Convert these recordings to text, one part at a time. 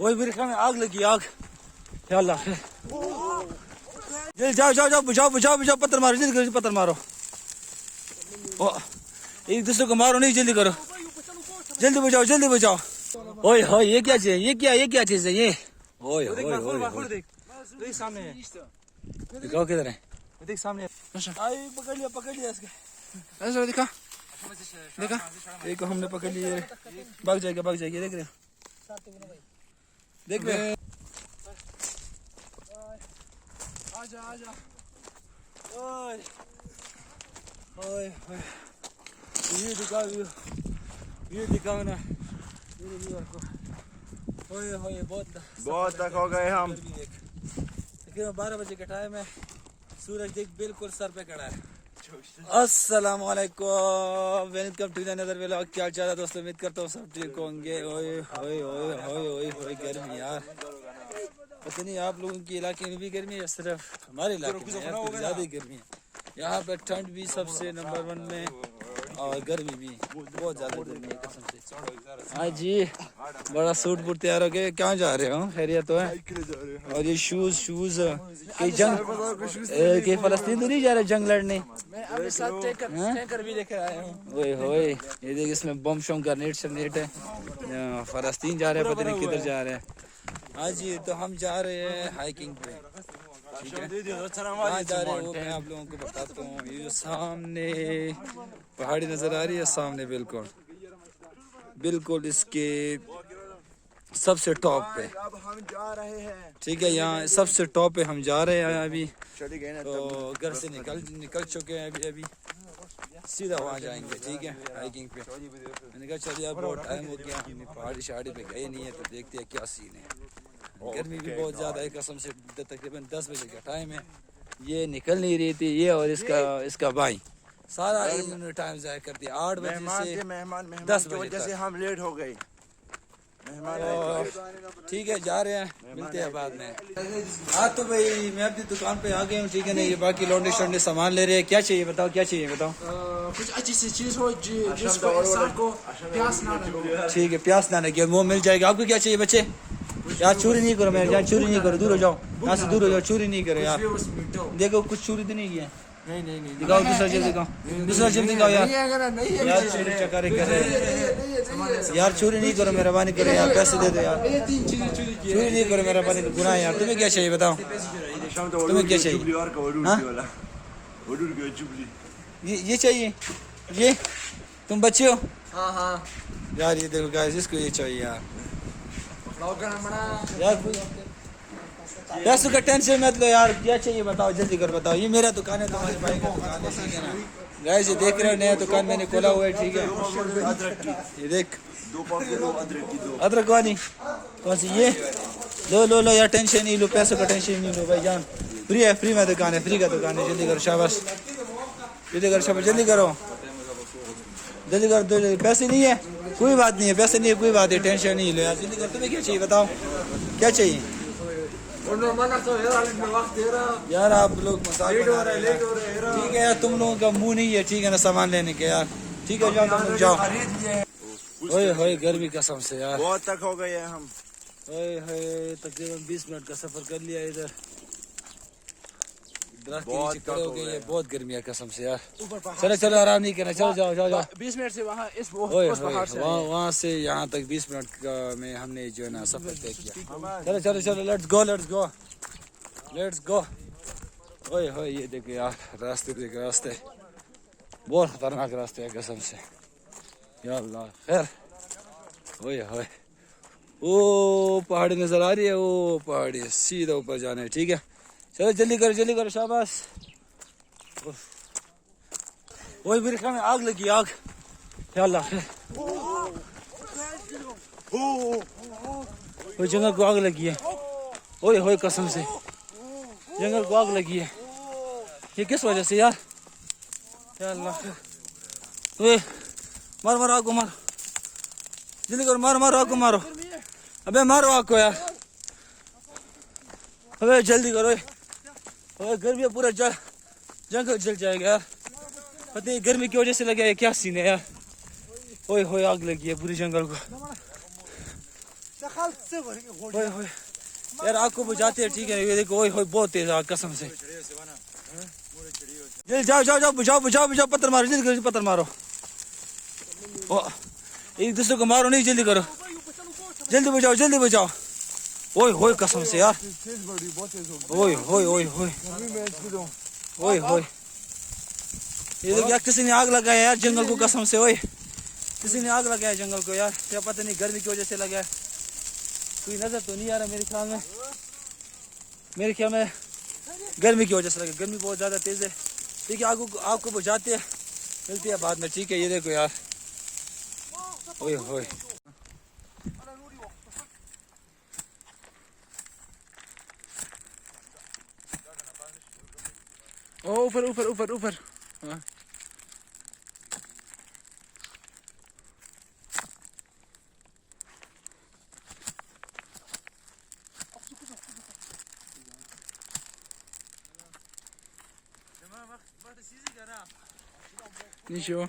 वही मेरे ख्याल में आग लगी, आग। या अल्लाह, जल्दी जाओ जाओ जाओ, बुझाओ बुझाओ बुझाओ, पत्थर मारो, जल्दी करो, पत्थर मारो। ओ, एक दूसरे को मारो नहीं, जल्दी करो, जल्दी बुझाओ, जल्दी बुझाओ। ओए हो, ये क्या चीज है? ये क्या चीज है ये? ओए देख सामने है, दिखाओ किधर है, देख सामने। आई पकड़ लिया इसके, ऐसा दिखा, देखा, एक को हमने पकड़ लिया, भाग जाएगा, देख रहे, देख रहे। आजा आजा, ओए ओए, ये दिखाओ ना मेरे व्यूअर को। ओए बहुत तक हो गए हम। लेकिन 12 बजे का टाइम है, सूरज देख बिल्कुल सर पे खड़ा है। अस्सलाम वालेकुम, वेलकम टू अनदर व्लॉग। क्या चाल है दोस्तों, उम्मीद करता हूँ सब ठीक होंगे। ओए गर्मी यार, पता नहीं आप लोगों के इलाके में भी गर्मी है या सिर्फ हमारे इलाके में यार, कुछ ज्यादा ही गर्मी है। यहाँ पे ठंड भी सबसे नंबर 1 में और गर्मी भी बहुत ज्यादा गर्मी है कसम से। हाँ जी, बड़ा सूट बूट तैयार हो गए, कहाँ जा रहे हो? खैरियत तो है? और ये शूज कहीं जंग के फलस्तीन तो नहीं जा रहे जंग लड़ने? मैं अभी साथ टैंकर भी लेकर आया हूँ। ओए ये देख, इसमें बम शम का नेट है। फलस्तीन जा रहे हैं, पता नहीं किधर जा रहे हैं। हाँ जी, तो हम जा रहे हैं हाइकिंग पे, ठीक है। कहाँ जा रहे हैं वो मैं आप लोगों को बताता हूँ। ये जो सामने पहाड़ी नजर आ रही है, सामने बिल्कुल इसके सबसे टॉप पे अब हम जा रहे हैं, ठीक है। यहाँ सबसे टॉप पे हम जा रहे हैं अभी। तो घर से निकल चुके हैं अभी सीधा वहाँ जाएंगे, ठीक है, हाइकिंग पे। मैंने कहा चलिए अब बहुत टाइम हो गया, हमने पहाड़ी पे गए नहीं है, तो देखते हैं क्या सीन है। गर्मी भी बहुत ज़्यादा है कसम से। तकरीबन 10 बजे का टाइम है, ये निकल नहीं रही थी, ये और इसका भाई सारा इन्होंने टाइम ज़ाया कर दिया। 8 बजे से मेहमान 10 बजे जैसे हम लेट हो गए। ठीक है, जा रहे हैं, मिलते हैं बाद में। हाँ तो भाई मैं अपनी दुकान पे आ गया हूँ, ठीक है ना। ये बाकी लौंडे शौंडे सामान ले रहे हैं। क्या चाहिए बताओ, क्या चाहिए बताओ? कुछ अच्छी सी चीज हो जिसको इंसान को प्यास ना लगे। ठीक है, प्यास ना लगे, वो मिल जाएगा। आपको क्या चाहिए बच्चे? यार चोरी नहीं करो मेरे, यार चोरी नहीं करो, दूर हो जाओ, यहाँ से दूर हो जाओ, चोरी नहीं करो यार। देखो कुछ चोरी तो नहीं किया, नहीं दिखाओ दूसरा जेब, दूसरा जेब दिखाओ यार। यार चोरी चकारी कर रहे हैं यार, चोरी नहीं करो, मेहरबानी करो यार, पैसे दे दो यार, चोरी नहीं करो, मेहरबानी करो, गुनाह यार। तुम्हें क्या चाहिए बताओ, तुम्हें क्या चाहिए? ये चाहिए, ये तुम बच्चे हो? हाँ यार ये देखो गाइस, इसको ये चाहिए यार। यार पैसों का टेंशन मत लो यार, क्या चाहिए बताओ, जल्दी कर बताओ। ये मेरा दुकान है, तुम्हारे भाई का दुकान है, ठीक है ना गाइस। ये देख रहे हो नया दुकान मैंने खोला हुआ है, ठीक है। ये देख, 2 किलो अदरक की, 2 अदरक वाली कौन सी? ये लो यार, टेंशन नहीं लो, पैसों का टेंशन नहीं लो भाई जान। फ्री है, फ्री में दुकान है, फ्री का दुकान है। जल्दी करो, शाबाश, जल्दी करो, शाबाश, जल्दी करो, जल्दी कर दो। पैसे नहीं है कोई बात नहीं है, पैसे नहीं है कोई बात है, टेंशन नहीं लो यार, जल्दी करो। तुम्हें क्या चाहिए बताओ, क्या चाहिए? यार आप लोग मजाक बना रहे हैं, ठीक है यार, तुम लोगों का मुंह नहीं है, ठीक है ना, सामान लेने के यार, ठीक है जाओ तुम लोग जाओ। ओए गर्मी कसम से यार, बहुत तक हो गए हैं हम। तकरीबन 20 मिनट का सफर कर लिया इधर, दरख्त के नीचे खड़े हो गए, बहुत गर्मी है कसम से यार। चलो आराम नहीं करना, चलो जाओ 20 मिनट से वहाँ वहाँ से यहाँ तक 20 मिनट का में हमने जो है ना सफर तय किया। चलो लेट्स गो। ओए ये देखो यार, रास्ते बहुत खतरनाक रास्ते है कसम से, या अल्लाह खैर। ओए ओ पहाड़ी नजर आ रही है, वो पहाड़ी सीधा ऊपर जाना है, ठीक है। चलो जल्दी करो, शाबाश। ओए मेरे ख्याल में आग लगी, आग। या अल्लाह, ओए जंगल को आग लगी है। ओए कसम से जंगल को आग लगी है, ये किस वजह से यार? या अल्लाह, ओए मार आग को, मार जल्दी करो, मारो आग को, मारो, अबे मारो आग को यार, अबे जल्दी करो। ओए गर्मी पूरा जंगल जल जाएगा यार, पता नहीं गर्मी की वजह से लगा है, क्या सीन है यार। ओए आग लगी है पूरी जंगल को। ओए होए यार आग को बुझाते हैं ठीक है ये देखो ओए होए बहुत तेज आग कसम से जल्दी जाओ जाओ जाओ बुझाओ बुझाओ बुझाओ पत्थर मारो जल्दी पत्थर मारो ओ एक दूसरे को मारो नहीं जल्दी करो जल्दी बुझाओ ओए होए कसम से यार ओए होए ओए होए ओए होए ये देखो यार किसी ने आग लगाया यार जंगल को कसम से ओए किसी ने आग लगाया जंगल को यार क्या पता नहीं गर्मी की वजह से लगा है कोई नजर तो नहीं आ रहा मेरे ख्याल में गर्मी की वजह से लगा गर्मी बहुत ज़्यादा तेज़ है ठीक है आग को बुझाते हैं मिलती है बाद में ठीक है ये देखो यार ओए होए ऊपर ऊपर ऊपर ऊपर हाँ Ничего.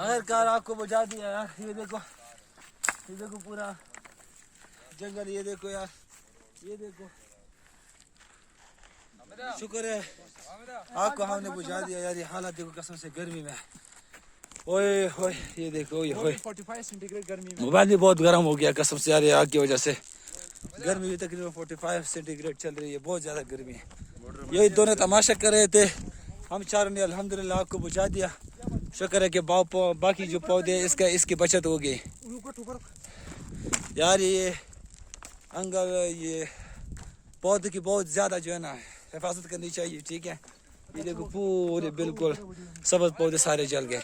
आखिरकार आपको बुझा दिया यार ये देखो पूरा जंगल ये देखो यार ये देखो शुक्र है आपको हमने बुझा दिया यार ये हालत देखो कसम से गर्मी में ओए होए ये देखो ओए होए 45 सेंटीग्रेड गर्मी में मोबाइल भी बहुत गर्म हो गया कसम से यार ये आग की वजह से गर्मी भी तकरीबन 45 सेंटीग्रेड चल रही है बहुत ज़्यादा गर्मी है यही दोनों तमाशा कर रहे थे हम चारों ने अल्हम्दुलिल्लाह आग को बुझा दिया शुक्र है कि बाकी जो पौधे इसकी बचत हो गई यार ये अंगल ये पौधे की बहुत ज़्यादा जो है ना हिफाजत करनी चाहिए ठीक है ये देखो पूरे बिल्कुल सब्ज़ पौधे सारे जल गए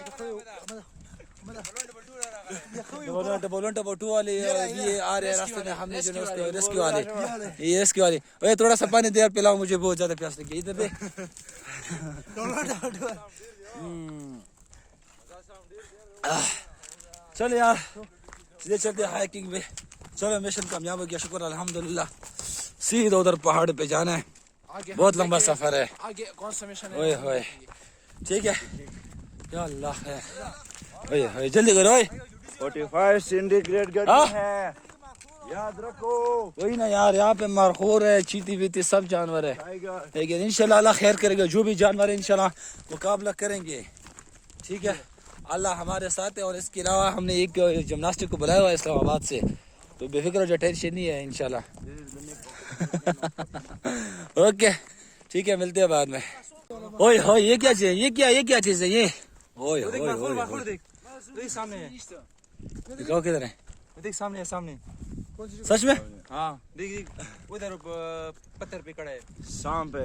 बटू वाले ये आ रहे हैं रास्ते में हमने जो है रेस्क्यू वाले ओए थोड़ा सा पानी दे पिलाओ मुझे बहुत ज़्यादा प्यास लगी इधर दे चलो यार सीधे चलते हाइकिंग में चलो मिशन कामयाब हो गया शुक्र अल्हम्दुलिल्लाह सीधा उधर पहाड़ पे जाना है बहुत लंबा सफर है आगे कौन सा मिशन है ओए होए ठीक है या अल्लाह है ओए होए जल्दी करो ओए 45 सेंटीग्रेड गर्मी है याद रखो वही ना यार यहाँ पे मरखोर है चीती बीती सब जानवर है लेकिन इंशाल्लाह अल्लाह खैर करेगा जो भी जानवर है इंशाल्लाह मुकाबला करेंगे ठीक है अल्लाह हमारे साथ है और इसके अलावा हमने एक जिमनास्टिक को बुलाया हुआ है इस्लामाबाद से तो बेफिक्र जो टेंशन नहीं है इंशाल्लाह ओके ठीक है मिलते हैं बाद में ओए होए ये क्या चीज ये क्या चीज है ये ओए होए देख सामने है दिखाओ किधर है देख सामने है सामने सच में हाँ देख उधर पत्थर पे खड़ा है शाम पे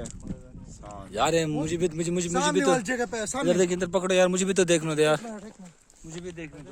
यार मुझे भी तो जगह पे इधर देख इधर पकड़ो यार मुझे भी तो देखने दो यार मुझे भी देखने दो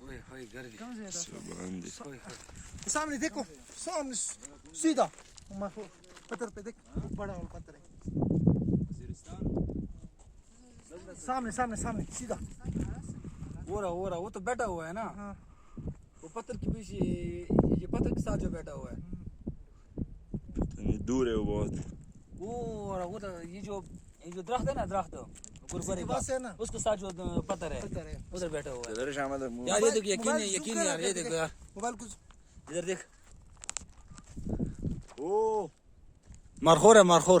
ओए होए गर्मी सामने देखो सामने सीधा पत्थर पे देख बड़ा वाला पत्थर है सामने सीधा वो रहा वो तो बैठा हुआ है ना वो पत्थर के पीछे ये पत्थर के साथ जो बैठा हुआ है दूर है वो बहुत वो तो ये जो दरख्त है ना दरख्त गुरबरी का उसके साथ जो पत्थर है उधर बैठा हुआ है यार ये देखो यकीन यार ये देखो यार मोबाइल कुछ इधर देख ओ मरखोर है मरखोर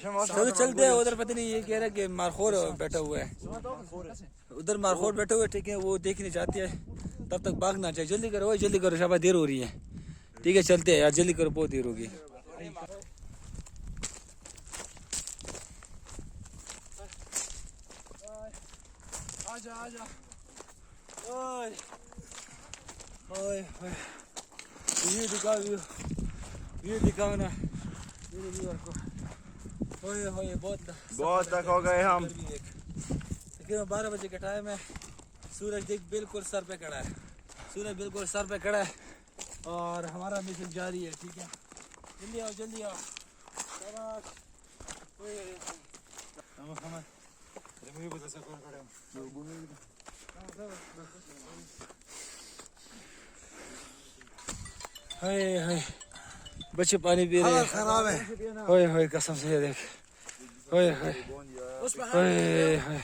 चलो चलते हैं उधर पता नहीं ये कह रहा है कि मरखोर बैठा हुआ है उधर मरखोर बैठा हुआ है ठीक है वो देखने जाते हैं तब तक भागना चाहिए जल्दी करो शाबाश देर हो रही है ठीक है चलते हैं यार जल्दी करो बहुत देर होगी आजा ओए ओए ये दिखाओ ना मेरे व्यूअर को ओए होए बहुत तक हो गए हम तकरीबन 12 बजे का टाइम है सूरज देख बिल्कुल सर पे खड़ा है और हमारा मिशन जारी है ठीक है जल्दी आओ शाबाश हाय हाय बच्चे पानी पी रहे हैं। खराब है। ओए होए कसम से ये देख। ओए होए उस ओए होए।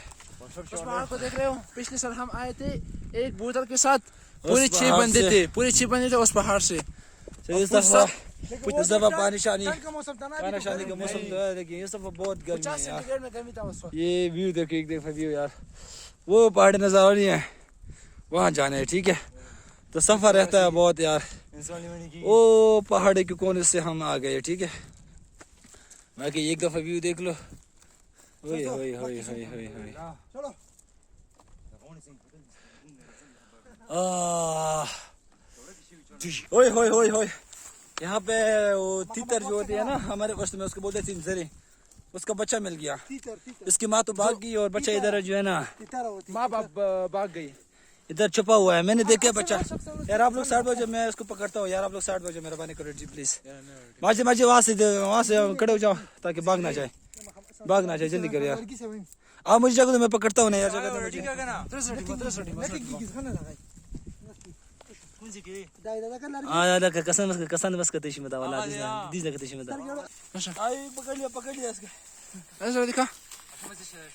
पहाड़ को देख रहे हो? पिछले साल हम आए थे एक बोतल के साथ, पूरे 6 पहाड़ बंदे से। थे, पूरे 6 बंदे थे उस पहाड़ से। इस दफा पानी शानी ठंड का मौसम था ना, अभी पानी तो शानी का मौसम तो है, लेकिन इस दफा बहुत गर्मी 50 है यार। सेंटीग्रेड में गर्मी था उस वक्त। ये व्यू देखो, एक देखो व्यू यार, वो पहाड़ी नजर आ रही है, वहाँ जाना है। ठीक है, तो सफर रहता है बहुत यार। ओ पहाड़ी के कोने से हम आ गए। ठीक है, बाकी एक दफा व्यू देख लो। ओए होए होए होए होए होए। चलो ओए होए होए होए। यहाँ पे वो तीतर जो होती है ना हमारे कश्मीर में, उसको बोलते हैं चिंजरी। उसका बच्चा मिल गया, तीतर इसकी माँ तो भाग गई और बच्चा इधर जो है ना तीतर होती माँ बाप भाग गई। इधर छुपा हुआ है। मैंने देखा बच्चा। यार आप लोग साइड बजे, मैं इसको पकड़ता हूँ यार। आप लोग साइड बजे, मेहरबानी करो जी प्लीज। माजी माजी वहाँ से खड़े हो जाओ ताकि भाग ना जाए, भाग ना जाए, जल्दी करो यार। आप मुझे जगह दो, मैं पकड़ता हूँ ना यार, जगह दो मुझे। दादा का कसन बस करते मत वाला दीज करते मत। आई पकड़ लिया इसके। ऐसा दिखा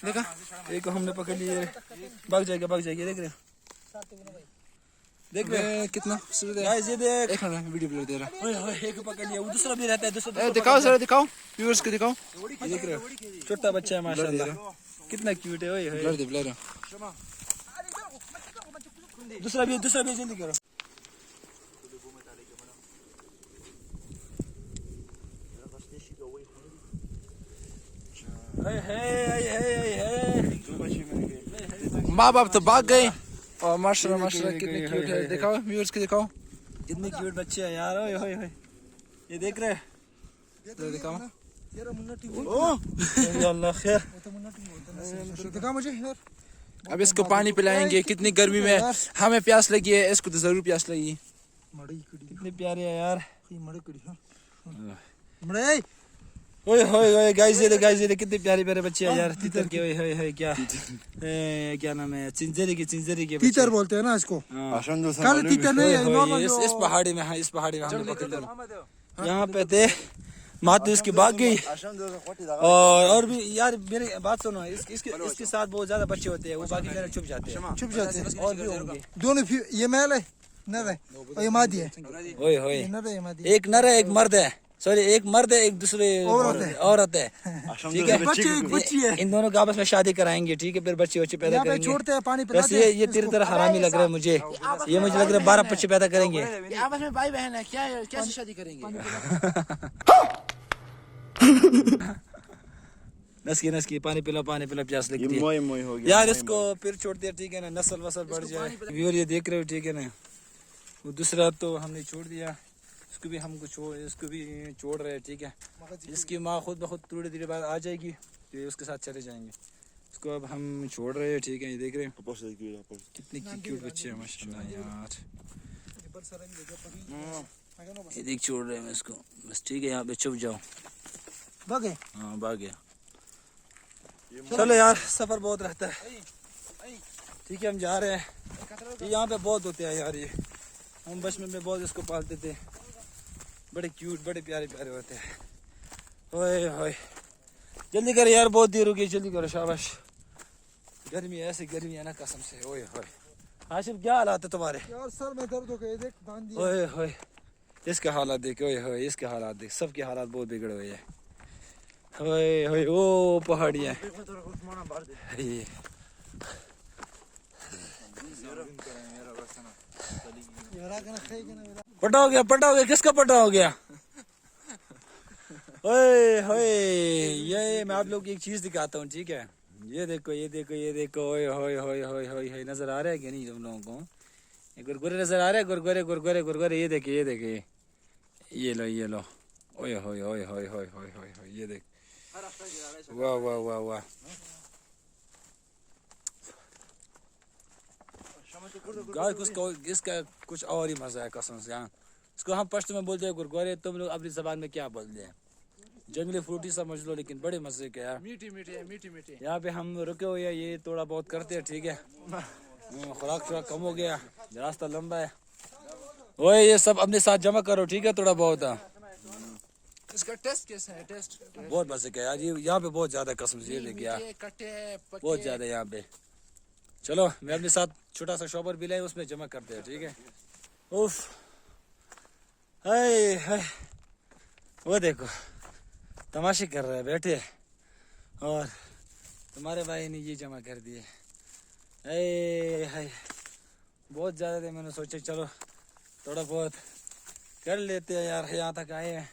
देखा, एक को हमने पकड़ लिया, भाग जाएगा देख रहे हो, देख रहे हो कितना खूबसूरत है। गाइस ये देख। एक मिनट वीडियो प्ले दे रहा। ओए होए, एक को पकड़ लिया, वो दूसरा भी रहता है, दूसरा ए, दिखाओ जरा, दिखाओ व्यूअर्स को दिखाओ। ये देख रहे हो, छोटा बच्चा है माशाल्लाह, कितना क्यूट है। ओए होए, ब्लर दे ब्लर। दूसरा भी जल्दी करो। माँ बाप तो भाग गए और माशाल्लाह माशाल्लाह कितने क्यूट है। दिखाओ व्यूअर्स को दिखाओ, कितने क्यूट बच्चे हैं यार। ओए होए होए, ये देख रहे हैं। जरा दिखाओ। ओ अल्लाह खैर। दिखा मुझे यार। अब इसको पानी पिलाएंगे। कितनी गर्मी में हमें प्यास लगी है, इसको तो जरूर प्यास लगी। कितने प्यारे हैं यार। मड़े ओए होए होए गाइस, ये कितने प्यारे प्यारे बच्चे हैं यार। तीतर के ओए होए होए, क्या नाम है, चिंजरी के बच्चे। तीतर बोलते हैं ना इसको। हाँ। कल तीतर नहीं है, नॉर्मल जो इस पहाड़ी में, हाँ इस पहाड़ी में हमने पकड़े। यहाँ पे थे, मातू इसकी भाग गई। और भी यार मेरी बात सुनो, इसके साथ बहुत ज्यादा बच्चे होते हैं, वो बाकी मेरे छुप जाते हैं। और भी होंगे। दोनों ये मेल है, नर है और ये मादी है। ओए होए, ये नर है, ये मादी है। एक नर है एक मर्द है, सॉरी एक मर्द है एक दूसरे औरत है। ठीक है, बच्ची है। इन दोनों का आपस में शादी कराएंगे। ठीक है, फिर बच्चे पैदा यहाँ पे करेंगे। छोड़ते हैं, पानी बस पिलाते हैं। ये तेरी तरह हरामी लग रहा है मुझे। ये मुझे लग रहा है 12 बच्चे पैदा करेंगे। ये आपस में भाई बहन है, क्या कैसे शादी करेंगे? नस की पानी पिला प्यास लगती है मोई हो गया यार। इसको फिर छोड़ते हैं, ठीक है ना, नस्ल वसल बढ़ जाए। व्यूअर ये देख रहे हो, ठीक है ना। वो दूसरा तो हमने छोड़ दिया, इसको भी छोड़ रहे हैं। ठीक है, इसकी माँ खुद ब खुद थोड़ी देर बाद आ जाएगी, तो उसके साथ चले जाएंगे। इसको अब हम छोड़ रहे हैं। ठीक है, ये देख रहे हैं कितने क्यूट बच्चे हैं माशाल्लाह यार। ये देख छोड़ रहे हैं इसको बस। ठीक है, यहाँ पे छुप जाओ। भागे। हाँ भाग गया। चलो यार, सफर बहुत रहता है। ठीक है, हम जा रहे हैं। यहाँ पे बहुत होते हैं यार, ये हम बचपन में बहुत इसको पालते थे। बड़े क्यूट, बड़े प्यारे होते हैं। ओए होए, जल्दी करो यार, बहुत देर हो गई, जल्दी करो, शाबाश। गर्मी ऐसी गर्मी है ना कसम से। ओए होए, हाशिम क्या हालात है तुम्हारे? यार सर में दर्द हो गया, देख बांध दिया। ओए होए, इसके हालात देख। ओए होए, इसके हालात देख, सबके हालात बहुत बिगड़े हुए हैं। ओए होए, ओ पहाड़ियाँ पटा हो गया, किसका पटा हो गया? ओए होए, ये मैं आप लोग की एक चीज दिखाता हूँ। ठीक है, ये देखो। ओए होए होए होए होए, नजर आ रहा है कि नहीं तुम लोगों को? ये गुरगुरे नजर आ रहे हैं, गुरगुरे। ये देखिए, ये लो। ओए होए होए होए होए होए होए, ये देख। वाह वाह वाह वाह। इसका कुछ और ही मजा है कसम से। हाँ, इसको हम पश्तो में बोलते हैं गुरगुरे, तुम लोग अपनी जबान में क्या बोलते हैं? जंगली फ्रूटी समझ लो, लेकिन बड़े मजे के यार। मीठी मीठी है, मीठी मीठी। यहाँ पे हम रुके हुए हैं, ये थोड़ा बहुत करते हैं, ठीक है। खुराक शुराक कम हो गया, रास्ता लंबा है। ओए ये सब अपने साथ जमा करो, ठीक है, थोड़ा बहुत। इसका टेस्ट कैसा है? टेस्ट बहुत मजे का यार, ये यहाँ पे बहुत ज्यादा कसम से ये देखिए यार, कट्टे बहुत ज्यादा यहाँ पे। चलो मैं अपने साथ छोटा सा शॉपर भी लाए, उसमें जमा करते हैं, ठीक है। उफ, हाय हाय, वो देखो तमाशे कर रहे हैं बैठे, और तुम्हारे भाई ने ये जमा कर दिए। हाय हाय, बहुत ज़्यादा थे, मैंने सोचा चलो थोड़ा बहुत कर लेते हैं यार, यहाँ तक आए हैं।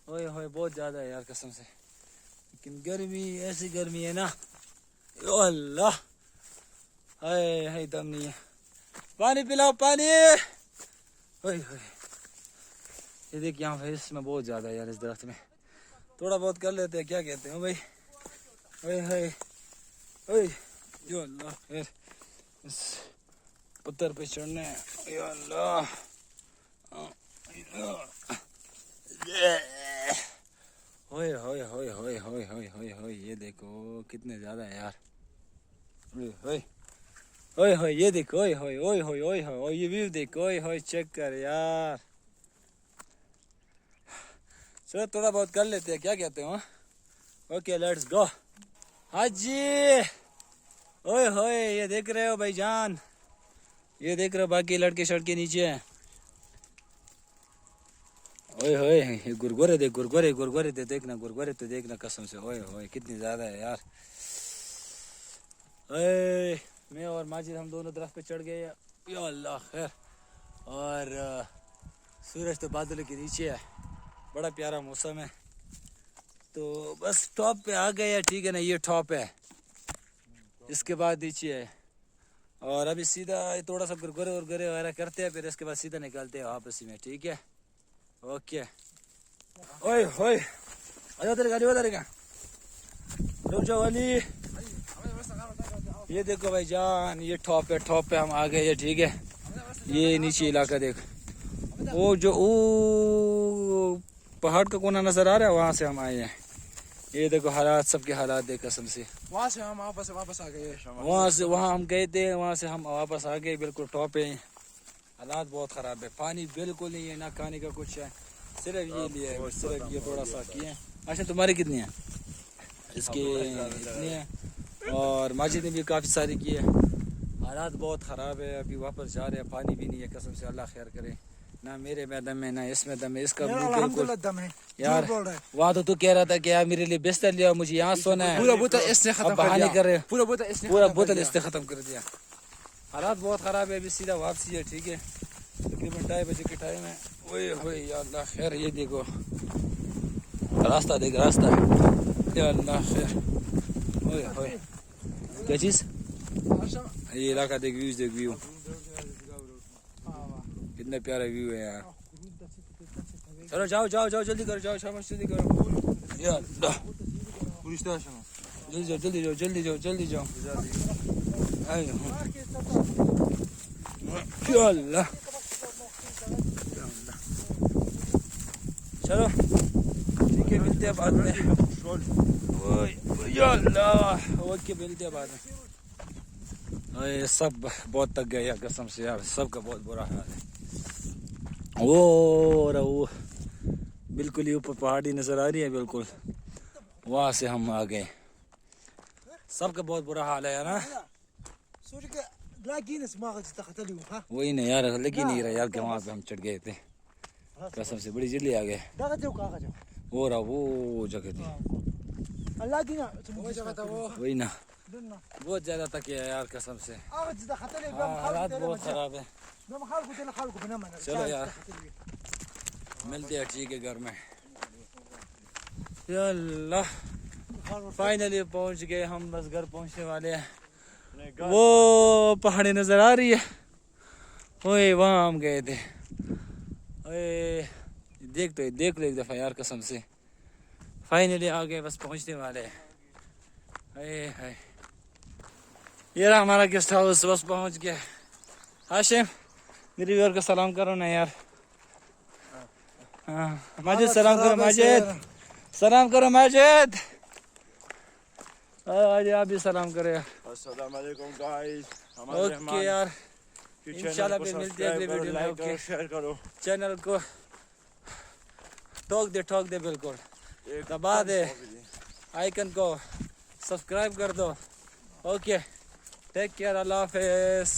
ओए होए बहुत ज़्यादा है यार कसम से, लेकिन गर्मी ऐसी गर्मी है ना, ओ अल्लाह, हाय हाय दम नहीं है। पानी पिलाओ पानी। ओए होए, ये देख यहाँ पे इसमें बहुत ज़्यादा है यार, इस दरख्त में थोड़ा बहुत कर लेते हैं, क्या कहते हैं भाई। ओए होए ओए, यो अल्लाह खैर, इस पत्थर पे चढ़ने, यो अल्लाह, होए होए होए होए होए होए होए होए, ये देखो कितने ज़्यादा है यार। ओए होए ओए होए, ये देखो, ओए होए ओए होए ओए होए, ये व्यू देखो, ओए होए चेक कर यार। चलो थोड़ा बहुत कर लेते हैं, क्या कहते हो? Okay let's go. हाजी, ओए होए, ये देख रहे हो भाईजान, ये देख रहे हो बाकी लड़के शड़के नीचे हैं। ओए होए, ये गुरगुरे देख, गुरगुरे गुरगुरे तो देखना, गुरगुरे तो देखना कसम से। ओए होए कितनी ज़्यादा है यार। ओए मैं और माजिद हम दोनों दरख्त पे चढ़ गए, या अल्लाह खैर, और सूरज तो बादलों के नीचे है, बड़ा प्यारा मौसम है। तो बस टॉप पे आ गए हैं, ठीक है ना, ये टॉप है, इसके बाद नीचे है, और अभी सीधा थोड़ा सा गुरगुरे वरगुरे वगैरह करते हैं, फिर इसके बाद सीधा निकलते हैं वापसी में, ठीक है। ओके। ओए होए, आजा तेरी गाड़ी वाला रहेगा, रुक जाओ वाली। ये देखो भाई जान, ये टॉप है, टॉप पे हम आ गए हैं, ठीक है। ये नीचे इलाका देख, वो जो वो पहाड़ का कोना नजर आ रहा है, वहाँ से हम आए हैं। ये देखो हालात, सबके हालात देख कसम से। वहाँ से हम वापस आ गए, वहाँ हम गए थे, वहाँ से हम वापस आ गए, बिल्कुल टॉप पे। हालात बहुत ख़राब है, पानी बिल्कुल नहीं है, ना खाने का कुछ है, सिर्फ ये लिए है, सिर्फ ये थोड़ा सा किए हैं। अच्छा तुम्हारी कितनी है? इसकी इतनी है, और माजिद ने भी काफ़ी सारी की है। हालात बहुत ख़राब है, अभी वापस जा रहे हैं, पानी भी नहीं है कसम से, अल्लाह खैर करे। ना मेरे में दम है, ना इसमें दम है, इसका बिल्कुल दम है यार। वहाँ तो तू कह रहा था कि यार मेरे लिए बिस्तर लिया, मुझे यहाँ सोना है, पूरा बोतल इसने खत्म कर दिया, कर रहे, पूरा बोतल इसने ख़त्म कर दिया। हालात बहुत ख़राब है, अभी सीधा वापसी है, ठीक है। तकरीबन 2:30 बजे के टाइम है। ओए होए या अल्लाह खैर, ये देखो रास्ता देख, रास्ता या अल्लाह खैर। ओए होए क्या चीज़, ये इलाका देख, व्यूज देख, व्यू कितना प्यारा व्यू है यार। चलो जाओ जाओ जाओ, जल्दी करो, जाओ शाबाश, जल्दी करो या अल्लाह, जल्दी जाओ जल्दी जाओ जल्दी जाओ जल्दी जाओ, या अल्लाह। चलो ठीक है, मिलते हैं बाद में। या अल्लाह, ओके मिलते हैं बाद में। अरे सब बहुत थक गए यार कसम से यार, सबका बहुत बुरा हाल है। वो बिल्कुल ही ऊपर पहाड़ी नजर आ रही है, बिल्कुल वहाँ से हम आ गए, सबका बहुत बुरा हाल है यार ना। वही नहीं यार, लगी नहीं रहा यार कि वहाँ पे हम चढ़ गए थे, कसम से बड़ी जल्दी आ गए। वो रहा वो जगह थी, वही ना, बहुत ज्यादा थके है यार कसम से, हालात बहुत खराब है। चलो यार मिलते हैं, ठीक है, घर में। या अल्लाह, फाइनली पहुंच गए हम, बस घर पहुंचने वाले हैं। वो पहाड़ी नजर आ रही है, ओए वहाँ हम गए थे। ओए देख तो देख लो एक दफ़ा यार कसम से, फाइनली आ गए, बस पहुंचने वाले हैं। हाय ये रहा हमारा गेस्ट हाउस, बस पहुंच गया। हाशिम मेरी व्यूअर को सलाम करो ना यार। हाँ माजिद सलाम करो, माजिद सलाम करो माजिद। आज आप भी सलाम करो यार। अस्सलाम वालेकुम गाइस। हमारे ओके यार, इंशाल्लाह को फिर मिलते हैं अगले सब्सक्राइब करो, वीडियो में। लाइक ओके, करो, शेयर करो। चैनल को ठोक दे बिल्कुल, दबा दे, आइकन को सब्सक्राइब कर दो। ओके, टेक केयर, अल्लाह हाफिज़।